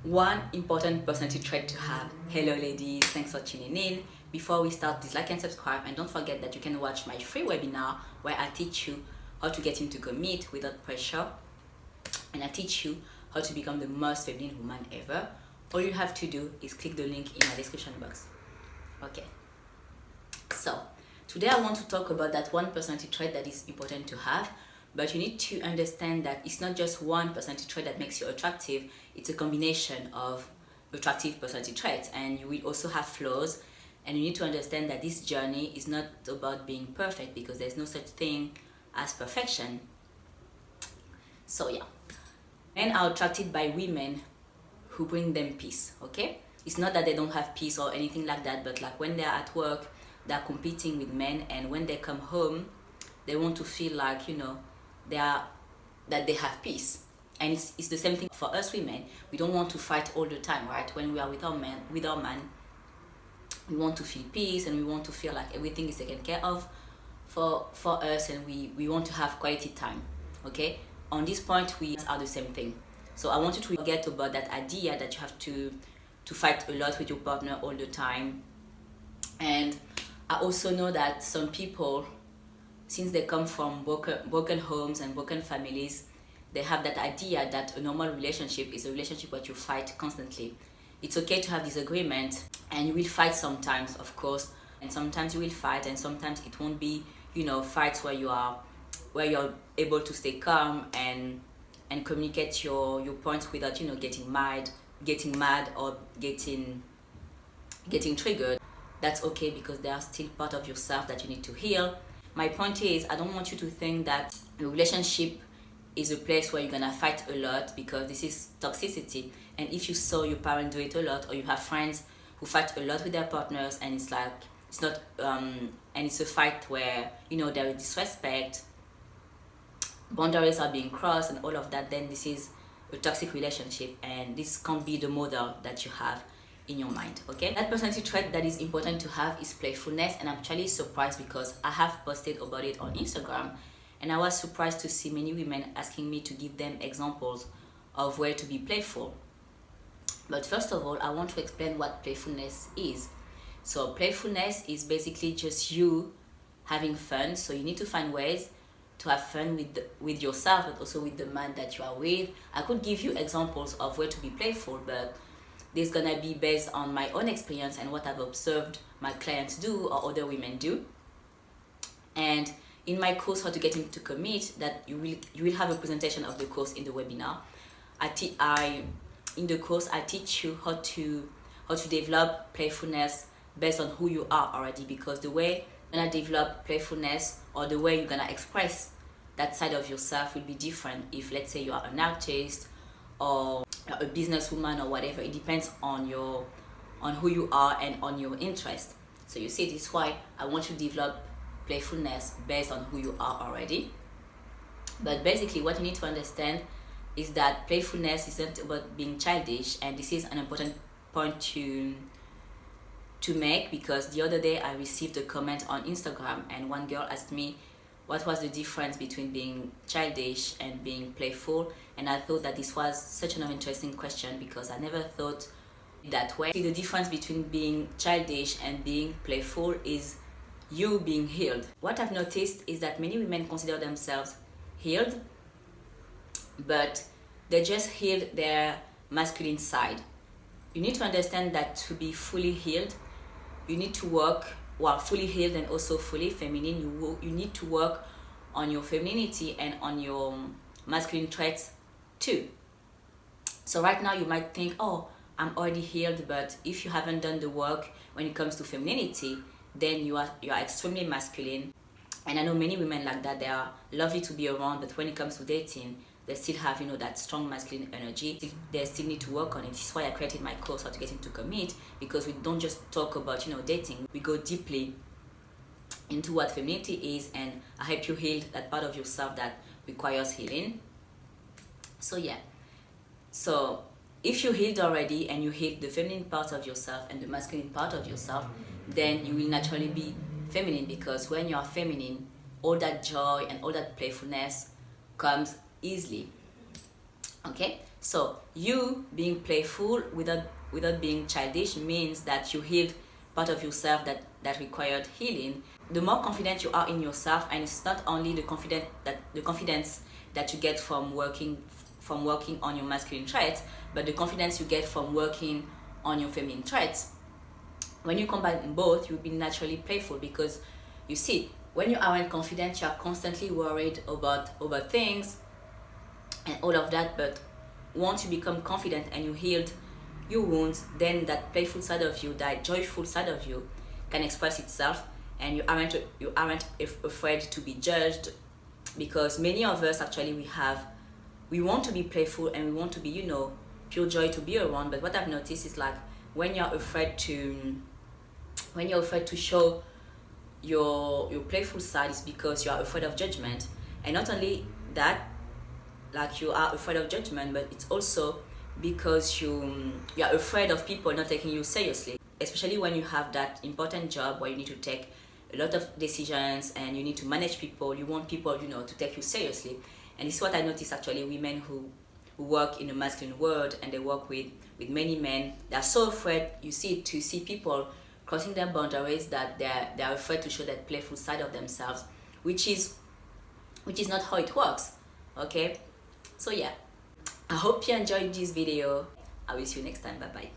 One important personality trait to have. Hello ladies, thanks for tuning in. Before we start, please like and subscribe, and don't forget that you can watch my free webinar where I teach you how to get into commit without pressure, and I teach you how to become the most feminine woman ever. All you have to do is click the link in my description box. Okay, so today I want to talk about that one personality trait that is important to have, but you need to understand that it's not just one personality trait that makes you attractive. It's a combination of attractive personality traits, and you will also have flaws, and you need to understand that this journey is not about being perfect, because there's no such thing as perfection. So yeah, men are attracted by women who bring them peace. Okay, it's not that they don't have peace or anything like that, but like when they're at work, they're competing with men, and when they come home, they want to feel like, you know, that they have peace. And it's the same thing for us women. We don't want to fight all the time, right? When we are with our man, we want to feel peace, and we want to feel like everything is taken care of for us, and we want to have quality time. Okay, on this point, we are the same thing. So I want you to forget about that idea that you have to fight a lot with your partner all the time. And I also know that some people, since they come from broken homes and broken families, they have that idea that a normal relationship is a relationship where you fight constantly. It's okay to have disagreement, and you will fight sometimes, of course, and sometimes you will fight, and sometimes it won't be, you know, fights where you're able to stay calm and communicate your points without, you know, getting mad or getting triggered. That's okay, because they are still part of yourself that you need to heal. My point is, I don't want you to think that a relationship is a place where you're gonna fight a lot, because this is toxicity. And if you saw your parents do it a lot, or you have friends who fight a lot with their partners, and it's like, it's not and it's a fight where, you know, there is disrespect, boundaries are being crossed and all of that, then this is a toxic relationship, and this can't be the model that you have in your mind. Okay, that personality trait that is important to have is playfulness, and I'm actually surprised because I have posted about it on Instagram, and I was surprised to see many women asking me to give them examples of where to be playful. But first of all, I want to explain what playfulness is. So playfulness is basically just you having fun. So you need to find ways to have fun with yourself, but also with the man that you are with. I could give you examples of where to be playful, but this is gonna be based on my own experience and what I've observed my clients do or other women do. And in my course, How to Get Into Commit, that you will have a presentation of the course in the webinar. In the course, I teach you how to develop playfulness based on who you are already, because the way you're gonna develop playfulness, or the way you're gonna express that side of yourself, will be different if, let's say, you are an artist or a businesswoman or whatever. It depends on who you are and on your interest. So you see, this is why I want you to develop playfulness based on who you are already. But basically, what you need to understand is that playfulness isn't about being childish, and this is an important point to make, because the other day I received a comment on Instagram, and one girl asked me what was the difference between being childish and being playful, and I thought that this was such an interesting question, because I never thought that way. The difference between being childish and being playful is you being healed. What I've noticed is that many women consider themselves healed, but they just healed their masculine side. You need to understand that to be fully healed, you need to work, fully healed and also fully feminine, you need to work on your femininity and on your masculine traits too. So right now you might think, oh, I'm already healed, but if you haven't done the work when it comes to femininity, then you are extremely masculine. And I know many women like that. They are lovely to be around, but when it comes to dating, they still have, you know, that strong masculine energy. They still need to work on it. This is why I created my course, How to Get Into Commit, because we don't just talk about, you know, dating. We go deeply into what femininity is, and I help you heal that part of yourself that requires healing. So yeah, so if you healed already, and you healed the feminine part of yourself and the masculine part of yourself, then you will naturally be feminine, because when you are feminine, all that joy and all that playfulness comes easily. Okay, So you being playful without being childish means that you healed part of yourself that required healing. The more confident you are in yourself, and it's not only the confidence that you get from working on your masculine traits, but the confidence you get from working on your feminine traits. When you combine both, you'll be naturally playful, because you see, when you aren't confident, you are constantly worried about things and all of that. But once you become confident and you healed your wounds, then that playful side of you, that joyful side of you, can express itself, and you aren't afraid to be judged. Because many of us actually, we want to be playful and we want to be, pure joy to be around. But what I've noticed is, like, when you're afraid to show your playful side, is because you are afraid of judgment. And not only that, like, you are afraid of judgment, but it's also because you are afraid of people not taking you seriously, especially when you have that important job where you need to take a lot of decisions and you need to manage people. You want people, to take you seriously. And this is what I notice, actually, women who work in the masculine world and they work with many men, they're so afraid, to see people crossing their boundaries, that they're afraid to show that playful side of themselves, which is not how it works. Okay, so yeah, I hope you enjoyed this video. I will see you next time. Bye bye.